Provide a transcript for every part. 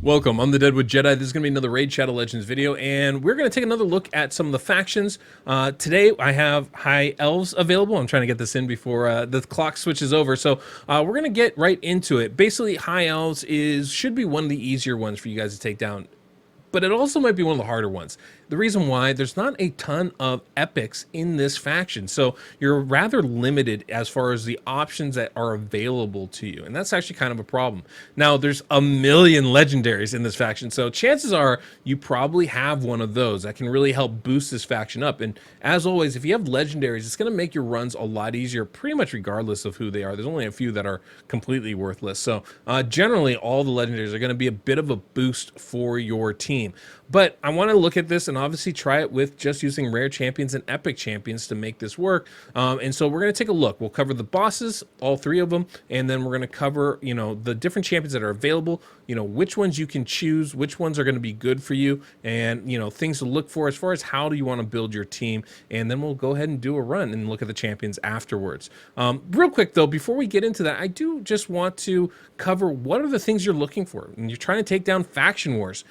Welcome, I'm the Deadwood Jedi. This is going to be another Raid Shadow Legends video, and we're going to take another look at some of the factions. Today, I have High Elves available. I'm trying to get this in before the clock switches over, so we're going to get right into it. Basically, High Elves should be one of the easier ones for you guys to take down, but it also might be one of the harder ones. The reason why, there's not a ton of epics in this faction, so you're rather limited as far as the options that are available to you, and that's actually kind of a problem. Now, there's a million legendaries in this faction, so chances are you probably have one of those that can really help boost this faction up. And as always, if you have legendaries, it's going to make your runs a lot easier, pretty much regardless of who they are. There's only a few that are completely worthless, so generally all the legendaries are going to be a bit of a boost for your team. But I want to look at this and obviously try it with just using rare champions and epic champions to make this work. And so we're going to take a look. We'll cover the bosses, all three of them, and then we're going to cover, the different champions that are available, which ones you can choose, which ones are going to be good for you, and, things to look for as far as how do you want to build your team. And then we'll go ahead and do a run and look at the champions afterwards. Real quick, though, before we get into that, I do just want to cover what are the things you're looking for when you're trying to take down faction wars.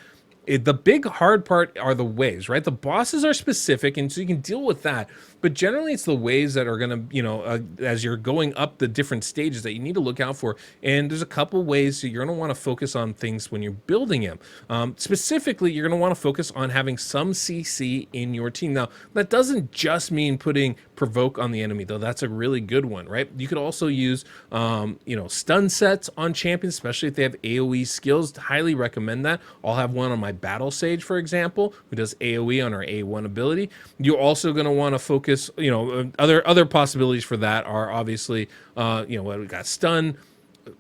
The big hard part are the waves, right? The bosses are specific, and so you can deal with that. But generally, it's the waves that are going to, as you're going up the different stages that you need to look out for. And there's a couple ways that you're going to want to focus on things when you're building them. Specifically, you're going to want to focus on having some CC in your team. Now, that doesn't just mean putting provoke on the enemy, though. That's a really good one, right? You could also use, stun sets on champions, especially if they have AoE skills. Highly recommend that. I'll have one on my Battle Sage, for example, who does AoE on our A1 ability. You're also going to want to focus, other possibilities for that are obviously, we got stun,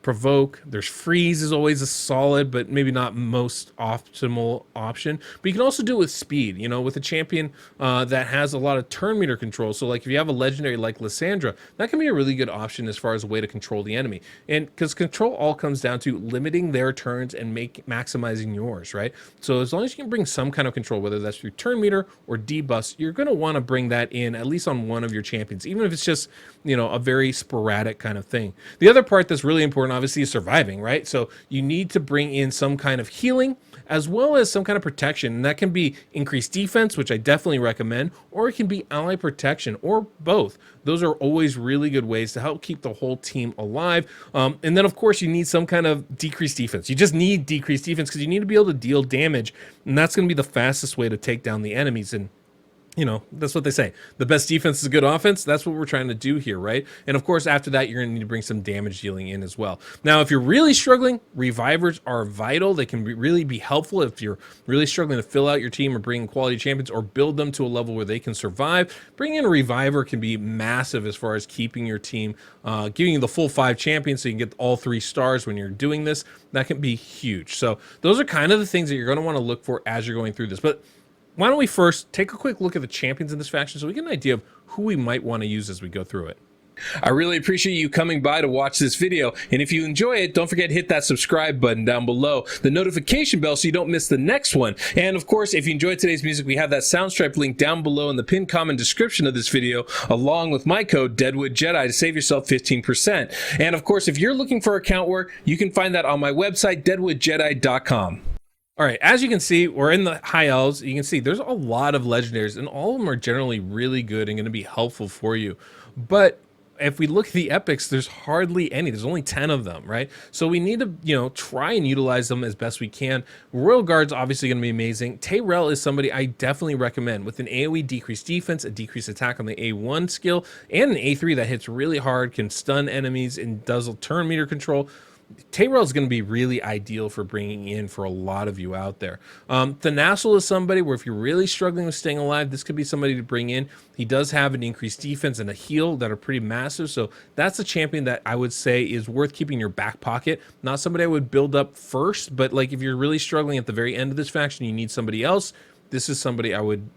provoke. There's freeze is always a solid, but maybe not most optimal option. But you can also do it with speed, with a champion that has a lot of turn meter control. So like if you have a legendary like Lysandra, that can be a really good option as far as a way to control the enemy. And because control all comes down to limiting their turns and maximizing yours, right? So as long as you can bring some kind of control, whether that's through turn meter or debuffs, you're going to want to bring that in at least on one of your champions, even if it's just, a very sporadic kind of thing. The other part that's really important, obviously, is surviving, right? So you need to bring in some kind of healing as well as some kind of protection, and that can be increased defense, which I definitely recommend, or it can be ally protection, or both. Those are always really good ways to help keep the whole team alive. And then, of course, you need some kind of decreased defense. You just need decreased defense because you need to be able to deal damage, and that's going to be the fastest way to take down the enemies. And that's what they say. The best defense is good offense. That's what we're trying to do here, right? And of course, after that, you're going to need to bring some damage dealing in as well. Now, if you're really struggling, revivers are vital. They can really be helpful if you're really struggling to fill out your team or bring quality champions or build them to a level where they can survive. Bringing in a reviver can be massive as far as keeping your team, giving you the full 5 champions so you can get all 3 stars when you're doing this. That can be huge. So those are kind of the things that you're going to want to look for as you're going through this. But why don't we first take a quick look at the champions in this faction so we get an idea of who we might want to use as we go through it. I really appreciate you coming by to watch this video, and if you enjoy it, don't forget to hit that subscribe button down below, the notification bell so you don't miss the next one. And of course, if you enjoyed today's music, we have that Soundstripe link down below in the pinned comment description of this video, along with my code Deadwood Jedi to save yourself 15%. And of course, if you're looking for account work, you can find that on my website, deadwoodjedi.com. All right, as you can see, we're in the High Elves. You can see there's a lot of legendaries, and all of them are generally really good and going to be helpful for you. But if we look at the epics, there's hardly any. There's only 10 of them, right? So we need to, try and utilize them as best we can. Royal Guard's obviously going to be amazing. Tayrel is somebody I definitely recommend with an AoE decreased defense, a decreased attack on the A1 skill, and an A3 that hits really hard, can stun enemies, and does turn meter control. Tayrel is going to be really ideal for bringing in for a lot of you out there. Thanassel is somebody where if you're really struggling with staying alive, this could be somebody to bring in. He does have an increased defense and a heal that are pretty massive, so that's a champion that I would say is worth keeping in your back pocket. Not somebody I would build up first, but like if you're really struggling at the very end of this faction, you need somebody else. This is somebody I would,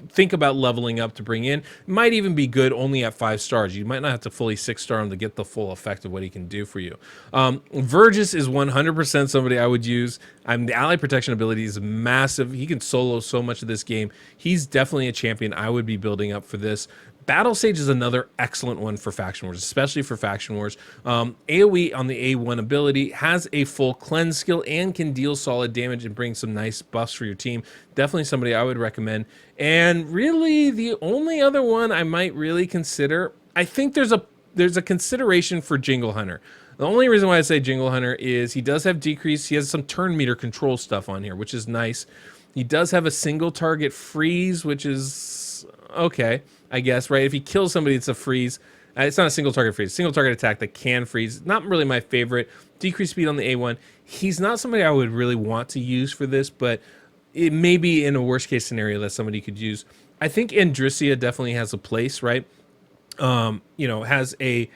think about leveling up to bring in. It might even be good only at 5 stars. You might not have to fully 6-star him to get the full effect of what he can do for you. Vergis is 100% somebody I would use. The ally protection ability is massive. He can solo so much of this game. He's definitely a champion I would be building up for this. Battle Sage is another excellent one for Faction Wars, especially for Faction Wars. AoE on the A1 ability has a full cleanse skill and can deal solid damage and bring some nice buffs for your team. Definitely somebody I would recommend. And really, the only other one I might really consider, I think there's a consideration for Jingle Hunter. The only reason why I say Jingle Hunter is he does have decrease. He has some turn meter control stuff on here, which is nice. He does have a single target freeze, which is okay, I guess, right? If he kills somebody, it's a freeze. It's not a single target freeze. Single target attack that can freeze. Not really my favorite. Decreased speed on the A1. He's not somebody I would really want to use for this, but it may be in a worst case scenario that somebody could use. I think Andrissia definitely has a place, right? Has a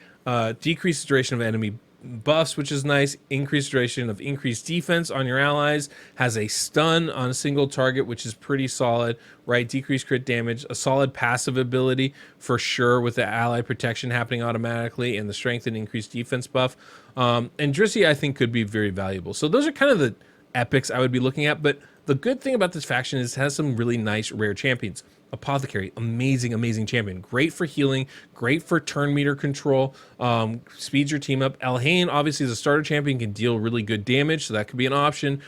decreased duration of enemy buffs, which is nice. Increased duration of increased defense on your allies. Has a stun on a single target, which is pretty solid, right? Decreased crit damage. A solid passive ability for sure with the ally protection happening automatically and the strength and increased defense buff. And Drissi, I think, could be very valuable. So those are kind of the epics I would be looking at. But the good thing about this faction is it has some really nice rare champions. Apothecary, amazing champion. Great for healing, great for turn meter control, speeds your team up. Elhain, obviously, is a starter champion, can deal really good damage, so that could be an option.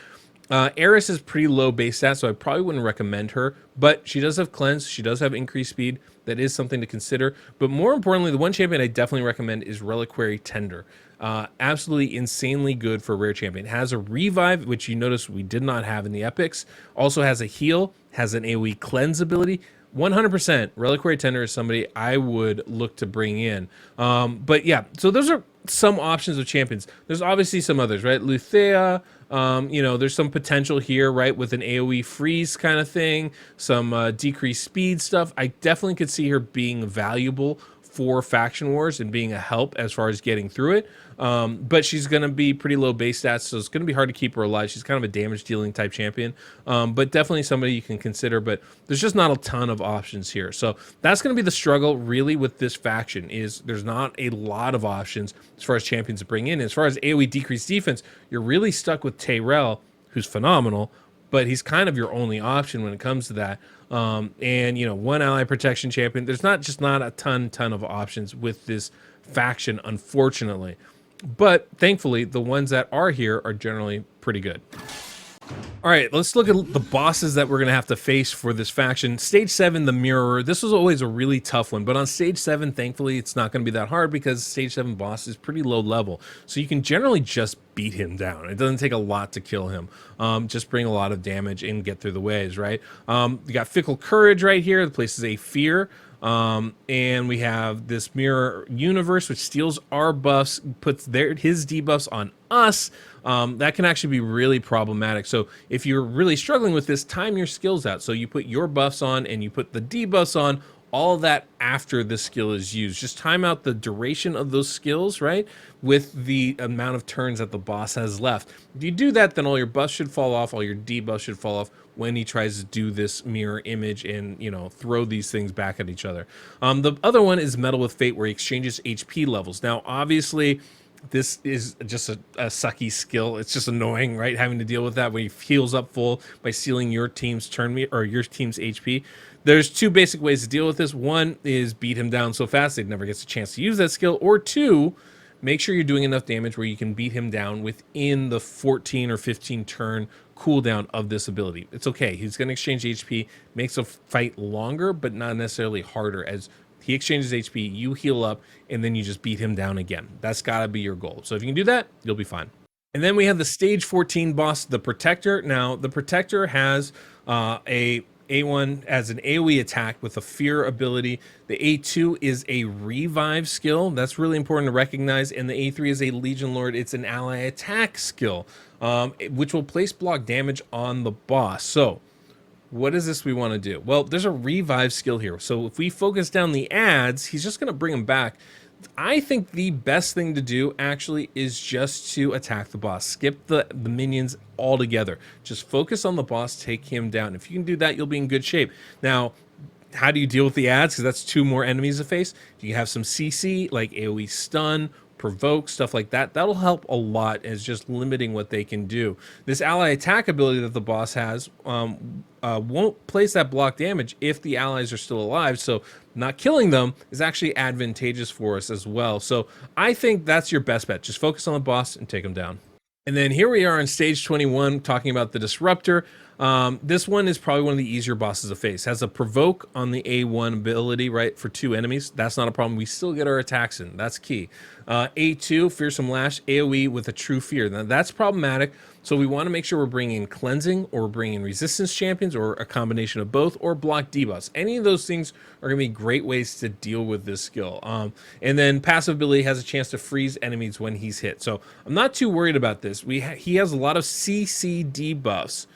Eris is pretty low base stat, so I probably wouldn't recommend her, but she does have cleanse, she does have increased speed. That is something to consider. But more importantly, the one champion I definitely recommend is Reliquary Tender. Absolutely insanely good for a rare champion. Has a revive, which you notice we did not have in the epics. Also has a heal, has an AoE cleanse ability. 100% Reliquary Tender is somebody I would look to bring in. But yeah, so those are some options of champions. There's obviously some others, right? Luthea, there's some potential here, right, with an AoE freeze kind of thing, some decreased speed stuff. I definitely could see her being valuable for Faction Wars and being a help as far as getting through it. But she's going to be pretty low base stats, so it's going to be hard to keep her alive. She's kind of a damage dealing type champion, but definitely somebody you can consider. But there's just not a ton of options here. So that's going to be the struggle really with this faction, is there's not a lot of options as far as champions to bring in. As far as AoE decreased defense, you're really stuck with Tyrell, who's phenomenal, but he's kind of your only option when it comes to that. One ally protection champion. There's not a ton of options with this faction, unfortunately. But thankfully, the ones that are here are generally pretty good. All right, let's look at the bosses that we're going to have to face for this faction. Stage 7, the Mirror. This was always a really tough one, but on Stage 7, thankfully, it's not going to be that hard because Stage 7 boss is pretty low level. So you can generally just beat him down. It doesn't take a lot to kill him. Just bring a lot of damage and get through the waves, right? You got Fickle Courage right here. The place is a fear. And we have this Mirror Universe, which steals our buffs, puts his debuffs on us. That can actually be really problematic. So if you're really struggling with this, time your skills out. So you put your buffs on and you put the debuffs on, all of that after the skill is used. Just time out the duration of those skills, right, with the amount of turns that the boss has left. If you do that, then all your buffs should fall off, all your debuffs should fall off when he tries to do this mirror image and, throw these things back at each other. The other one is Meddle with Fate, where he exchanges HP levels. Now, obviously, this is just a sucky skill. It's just annoying, right, having to deal with that when he heals up full by stealing your team's your team's HP. There's two basic ways to deal with this. One is beat him down so fast he never gets a chance to use that skill, or two, make sure you're doing enough damage where you can beat him down within the 14 or 15 turn cooldown of this ability. It's okay. He's going to exchange HP, makes a fight longer, but not necessarily harder. As he exchanges HP, you heal up, and then you just beat him down again. That's got to be your goal. So if you can do that, you'll be fine. And then we have the Stage 14 boss, the Protector. Now, the Protector has a A1 as an AoE attack with a fear ability. The A2 is a revive skill. That's really important to recognize. And the A3 is a Legion Lord. It's an ally attack skill, which will place block damage on the boss. So what is this we want to do? Well, there's a revive skill here. So if we focus down the ads, he's just going to bring him back. I think the best thing to do actually is just to attack the boss. Skip the minions altogether. Just focus on the boss, take him down. If you can do that, you'll be in good shape. Now, how do you deal with the ads? Because that's two more enemies to face. You have some CC, like AoE stun, provoke, stuff like that. That'll help a lot as just limiting what they can do. This ally attack ability that the boss has won't place that block damage if the allies are still alive, so not killing them is actually advantageous for us as well. So I think that's your best bet. Just focus on the boss and take them down. And then here we are on stage 21 talking about the Disruptor. This one is probably one of the easier bosses to face. Has a provoke on the A1 ability, right, for 2 enemies. That's not a problem. We still get our attacks in. That's key. A2, Fearsome Lash, AoE with a True Fear. Now, that's problematic. So we want to make sure we're bringing in Cleansing, or we're bringing in Resistance Champions, or a combination of both, or block debuffs. Any of those things are going to be great ways to deal with this skill. And then passive ability has a chance to freeze enemies when he's hit. So I'm not too worried about this. He has a lot of CC debuffs.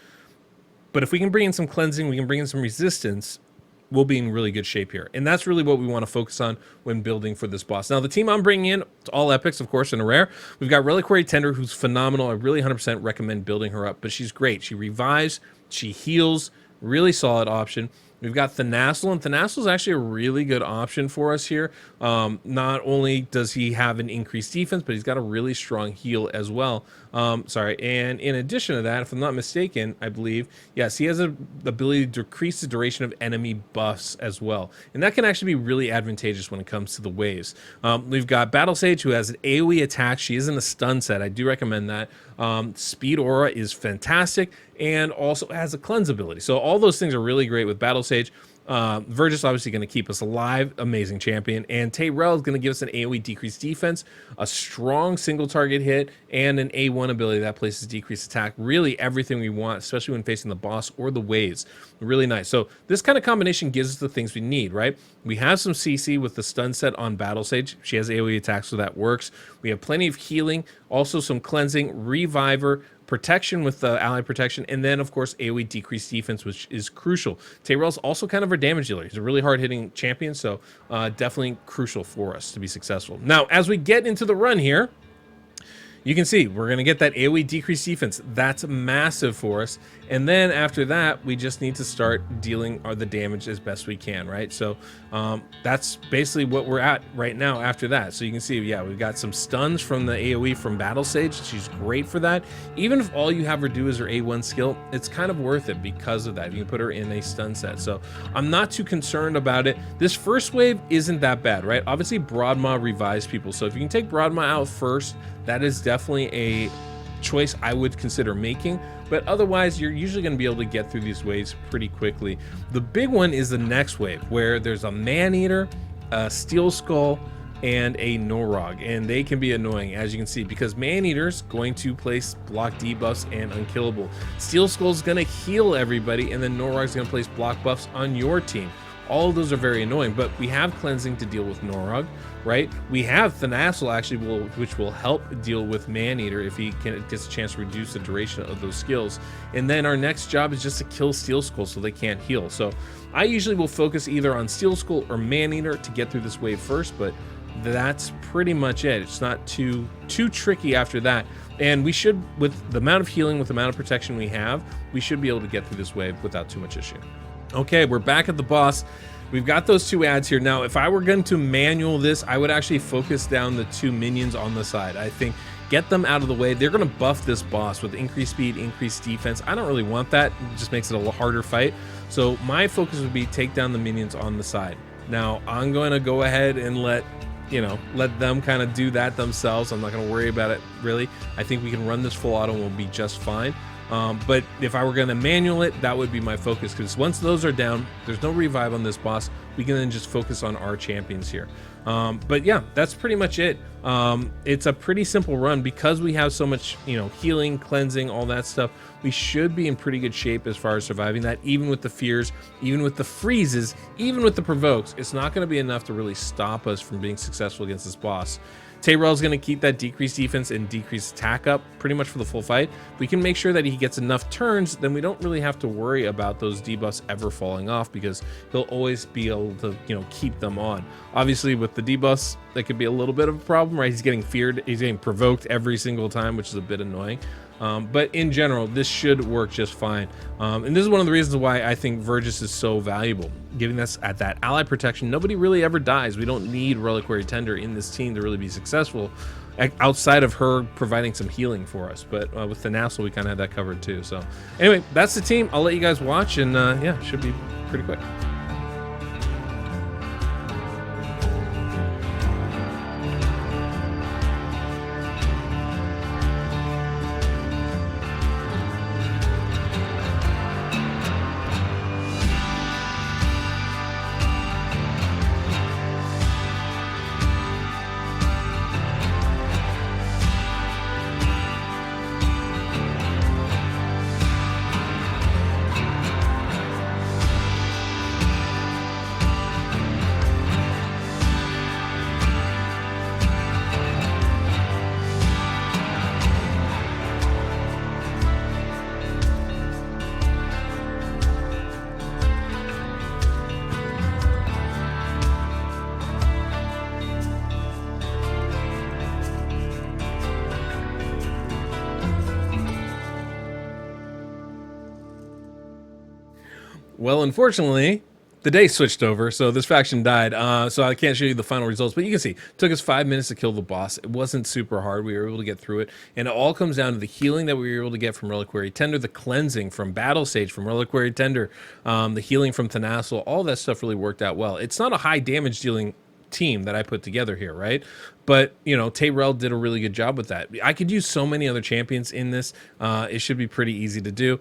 But if we can bring in some cleansing, we can bring in some resistance, we'll be in really good shape here. And that's really what we want to focus on when building for this boss. Now, the team I'm bringing in, it's all epics, of course, and a rare. We've got Reliquary Tender, who's phenomenal. I really 100% recommend building her up, but she's great. She revives, she heals, really solid option. We've got Thanassel, and Thanassel is actually a really good option for us here. Not only does he have an increased defense, but he's got a really strong heal as well. And in addition to that, if I'm not mistaken, I believe, yes, he has the ability to decrease the duration of enemy buffs as well. And that can actually be really advantageous when it comes to the waves. We've got Battle Sage, who has an AoE attack. She is in a stun set. I do recommend that. Speed Aura is fantastic, and also has a cleanse ability. So all those things are really great with Battle Sage. Vergis obviously going to keep us alive, amazing champion, and Tayrell is going to give us an AoE decreased defense, a strong single target hit, and an A1 ability that places decreased attack. Really everything we want, especially when facing the boss or the waves. Really nice. So this kind of combination gives us the things we need, right? We have some CC with the stun set on Battle Sage. She has AoE attacks, so that works. We have plenty of healing, also some cleansing, reviver, protection with the ally protection, and then of course AoE decreased defense, which is crucial. Tayrell's also kind of our damage dealer. He's a really hard hitting champion, so definitely crucial for us to be successful. Now, as we get into the run here, you can see we're going to get that AoE decreased defense. That's massive for us. And then after that, we just need to start dealing the damage as best we can, right? So that's basically what we're at right now after that. So you can see, yeah, we've got some stuns from the AoE from Battle Sage. She's great for that. Even if all you have her do is her A1 skill, it's kind of worth it because of that. You can put her in a stun set. So I'm not too concerned about it. This first wave isn't that bad, right? Obviously, Broadmaw revives people. So if you can take Broadmaw out first, that is definitely a choice I would consider making, but otherwise you're usually going to be able to get through these waves pretty quickly. The big one is the next wave, where there's a Man-Eater, a Steel Skull, and a Norog, and they can be annoying, as you can see, because Man-Eater's going to place block debuffs and unkillable. Steel Skull's going to heal everybody, and then Norog's going to place block buffs on your team. All of those are very annoying, but we have cleansing to deal with Norog, right? We have Thanassel actually, which will help deal with Man-Eater if he gets a chance to reduce the duration of those skills. And then our next job is just to kill Steel Skull so they can't heal. So I usually will focus either on Steel Skull or Man-Eater to get through this wave first, but that's pretty much it. It's not too tricky after that. And we should, with the amount of healing, with the amount of protection we have, we should be able to get through this wave without too much issue. Okay, we're back at the boss. We've got those 2 ads here. Now, if I were going to manual this, I would actually focus down the 2 minions on the side. I think get them out of the way. They're going to buff this boss with increased speed, increased defense. I don't really want that. It just makes it a little harder fight. So my focus would be take down the minions on the side. Now, I'm going to go ahead and let them kind of do that themselves. I'm not going to worry about it, really. I think we can run this full auto and we'll be just fine. But if I were going to manual it, that would be my focus, because once those are down, there's no revive on this boss. We can then just focus on our champions here. But yeah, that's pretty much it. It's a pretty simple run because we have so much, healing, cleansing, all that stuff. We should be in pretty good shape as far as surviving that, even with the fears, even with the freezes, even with the provokes. It's not going to be enough to really stop us from being successful against this boss. Tayrell's going to keep that decreased defense and decreased attack up pretty much for the full fight. If we can make sure that he gets enough turns, then we don't really have to worry about those debuffs ever falling off, because he'll always be able to, keep them on. Obviously, with the debuffs, that could be a little bit of a problem, right? He's getting feared, he's getting provoked every single time, which is a bit annoying. But in general, this should work just fine. And this is one of the reasons why I think Vergis is so valuable, giving us at that ally protection. Nobody really ever dies. We don't need Reliquary Tender in this team to really be successful, outside of her providing some healing for us. But with the Nassel, we kind of had that covered too. So anyway, that's the team. I'll let you guys watch, and yeah, should be pretty quick. Well, unfortunately, the day switched over, so this faction died. So I can't show you the final results, but you can see it took us 5 minutes to kill the boss. It wasn't super hard. We were able to get through it, and it all comes down to the healing that we were able to get from Reliquary Tender, the cleansing from Battle Sage from Reliquary Tender, the healing from Thanassel. All that stuff really worked out well. It's not a high damage dealing team that I put together here, right? But you know, Tyrell did a really good job with that. I could use so many other champions in this. It should be pretty easy to do.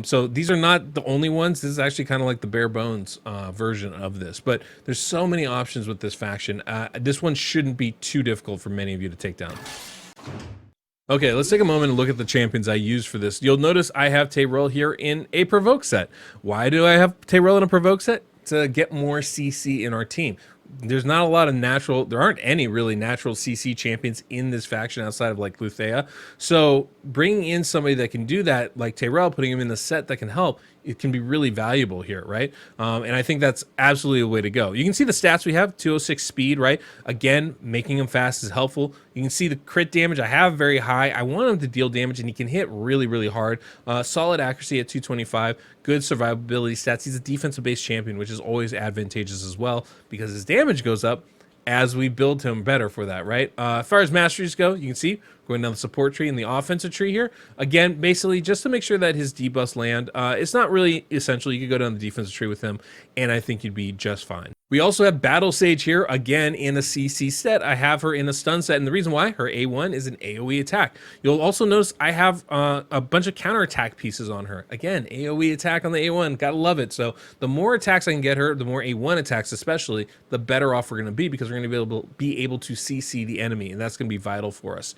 So these are not the only ones. This is actually kind of like the bare bones version of this. But there's so many options with this faction. This one shouldn't be too difficult for many of you to take down. Okay, let's take a moment and look at the champions I used for this. You'll notice I have Tyrell here in a Provoke set. Why do I have Tyrell in a Provoke set? To get more CC in our team. There's not a lot of natural, there aren't any really natural CC champions in this faction outside of like Luthea. So bringing in somebody that can do that, like Tyrell, putting him in the set that can help, it can be really valuable here, right? And I think that's absolutely the way to go. You can see the stats we have, 206 speed, right? Again, making him fast is helpful. You can see the crit damage I have very high. I want him to deal damage, and he can hit really, really hard. Solid accuracy at 225, good survivability stats. He's a defensive-based champion, which is always advantageous as well because his damage goes up as we build him better for that, right? As far as masteries go, you can see going down the support tree and the offensive tree here. Again, basically just to make sure that his debuffs land. It's not really essential. You could go down the defensive tree with him, and I think you'd be just fine. We also have Battle Sage here, again, in a CC set. I have her in a stun set, and the reason why, her A1 is an AoE attack. You'll also notice I have a bunch of counterattack pieces on her. Again, AoE attack on the A1, gotta love it. So the more attacks I can get her, the more A1 attacks especially, the better off we're gonna be because we're gonna be able to CC the enemy, and that's gonna be vital for us.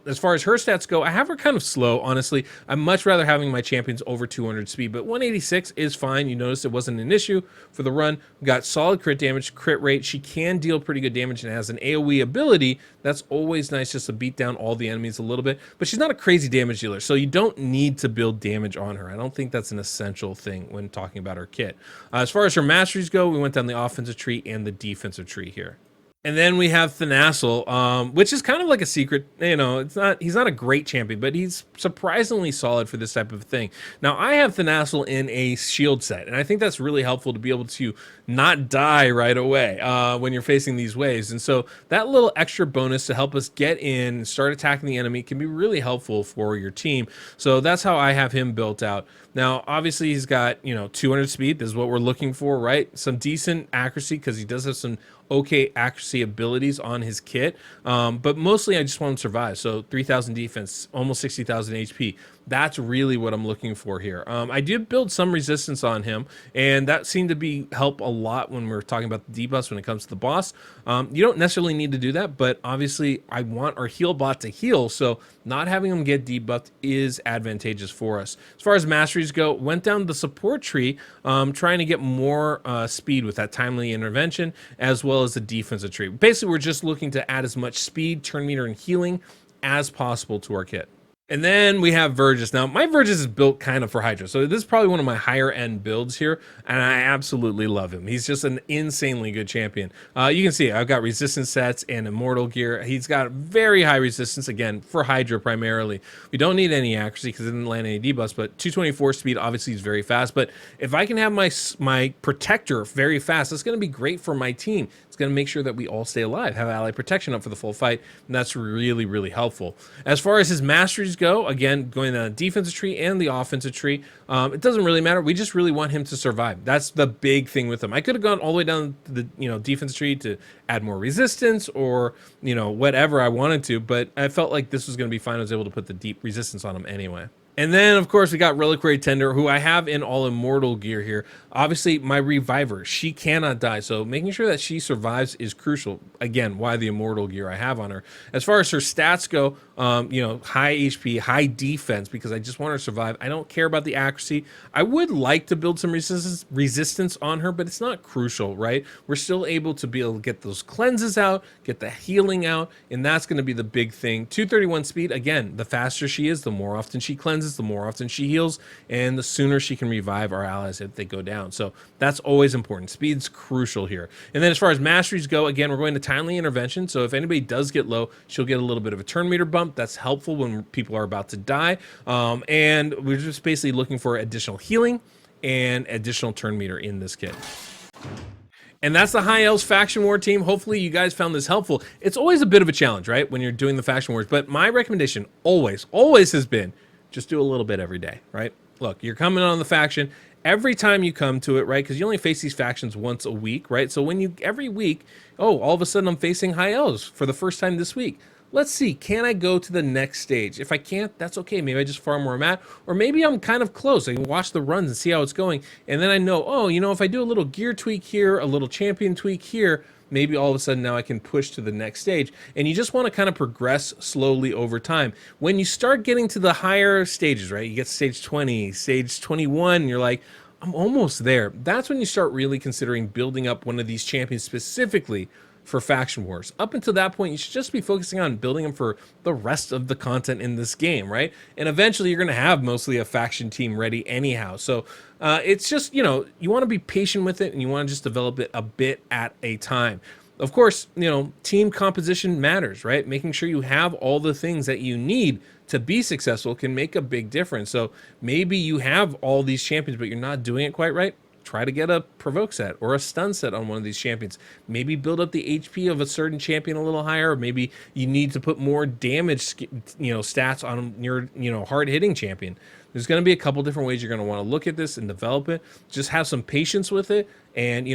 As far as her stats go, I have her kind of slow, honestly. I'm much rather having my champions over 200 speed, but 186 is fine. You notice it wasn't an issue for the run. We got solid crit damage, crit rate. She can deal pretty good damage and has an AoE ability. That's always nice just to beat down all the enemies a little bit, but she's not a crazy damage dealer, so you don't need to build damage on her. I don't think that's an essential thing when talking about her kit. As far as her masteries go, we went down the offensive tree and the defensive tree here. And then we have Thanassel, which is kind of like a secret. You know, he's not a great champion, but he's surprisingly solid for this type of thing. Now, I have Thanassel in a shield set, and I think that's really helpful to be able to not die right away when you're facing these waves. And so that little extra bonus to help us get in and start attacking the enemy can be really helpful for your team. So that's how I have him built out. Now, obviously, he's got, 200 speed. This is what we're looking for, right? Some decent accuracy because he does have some okay accuracy abilities on his kit, but mostly I just want him to survive. So 3,000 defense, almost 60,000 HP. That's really what I'm looking for here. I did build some resistance on him, and that seemed to help a lot when we're talking about the debuffs when it comes to the boss. You don't necessarily need to do that, but obviously I want our heal bot to heal, so not having him get debuffed is advantageous for us. As far as masteries go, went down the support tree, trying to get more speed with that timely intervention, as well as the defensive tree. Basically, we're just looking to add as much speed, turn meter, and healing as possible to our kit. And then we have Vergis. Now, my Vergis is built kind of for Hydra, so this is probably one of my higher end builds here, and I absolutely love him. He's just an insanely good champion. You can see I've got resistance sets and immortal gear. He's got very high resistance, again, for Hydra primarily. We don't need any accuracy because it didn't land any debuffs, but 224 speed, obviously, is very fast. But if I can have my protector very fast, that's going to be great for my team. It's going to make sure that we all stay alive, have ally protection up for the full fight, and that's really, really helpful. As far as his masteries go, again, going down the defensive tree and the offensive tree, it doesn't really matter. We just really want him to survive. That's the big thing with him. I could have gone all the way down the defensive tree to add more resistance or whatever I wanted to, but I felt like this was going to be fine. I was able to put the deep resistance on him anyway. And then, of course, we got Reliquary Tender, who I have in all immortal gear here. Obviously, my Reviver, she cannot die, so making sure that she survives is crucial. Again, why the immortal gear I have on her. As far as her stats go, high HP, high defense, because I just want her to survive. I don't care about the accuracy. I would like to build some resistance on her, but it's not crucial, right? We're still able to be able to get those cleanses out, get the healing out, and that's going to be the big thing. 231 speed, again, the faster she is, the more often she cleanses, the more often she heals, and the sooner she can revive our allies if they go down. So that's always important. Speed's crucial here. And then as far as masteries go, again, we're going to timely intervention. So if anybody does get low, she'll get a little bit of a turn meter bump. That's helpful when people are about to die. And we're just basically looking for additional healing and additional turn meter in this kit. And that's the High Elves Faction War team. Hopefully you guys found this helpful. It's always a bit of a challenge, right, when you're doing the Faction Wars, but my recommendation always has been just do a little bit every day, right? Look, you're coming on the faction every time you come to it, right? Because you only face these factions once a week, right? So when every week, all of a sudden I'm facing High Elves for the first time this week. Let's see, can I go to the next stage? If I can't, that's okay. Maybe I just farm where I'm at, or maybe I'm kind of close. I can watch the runs and see how it's going. And then I know, if I do a little gear tweak here, a little champion tweak here, maybe all of a sudden now I can push to the next stage. And you just want to kind of progress slowly over time. When you start getting to the higher stages, right? You get to stage 20, stage 21, and you're like, I'm almost there. That's when you start really considering building up one of these champions specifically for Faction Wars. Up until that point, you should just be focusing on building them for the rest of the content in this game, right? And eventually you're going to have mostly a faction team ready anyhow. So it's just, you want to be patient with it, and you want to just develop it a bit at a time. Of course, team composition matters, right? Making sure you have all the things that you need to be successful can make a big difference. So maybe you have all these champions, but you're not doing it quite right. Try to get a provoke set or a stun set on one of these champions. Maybe build up the HP of a certain champion a little higher. Or maybe you need to put more damage, stats on your, hard-hitting champion. There's going to be a couple different ways you're going to want to look at this and develop it. Just have some patience with it, and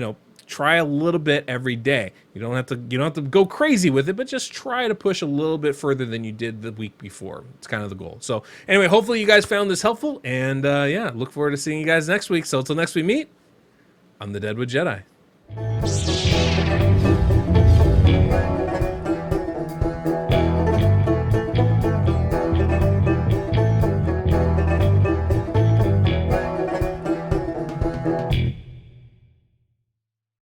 try a little bit every day. You don't have to go crazy with it, but just try to push a little bit further than you did the week before. It's kind of the goal. So anyway, hopefully you guys found this helpful, and look forward to seeing you guys next week. So until next we meet, I'm the Deadwood Jedi.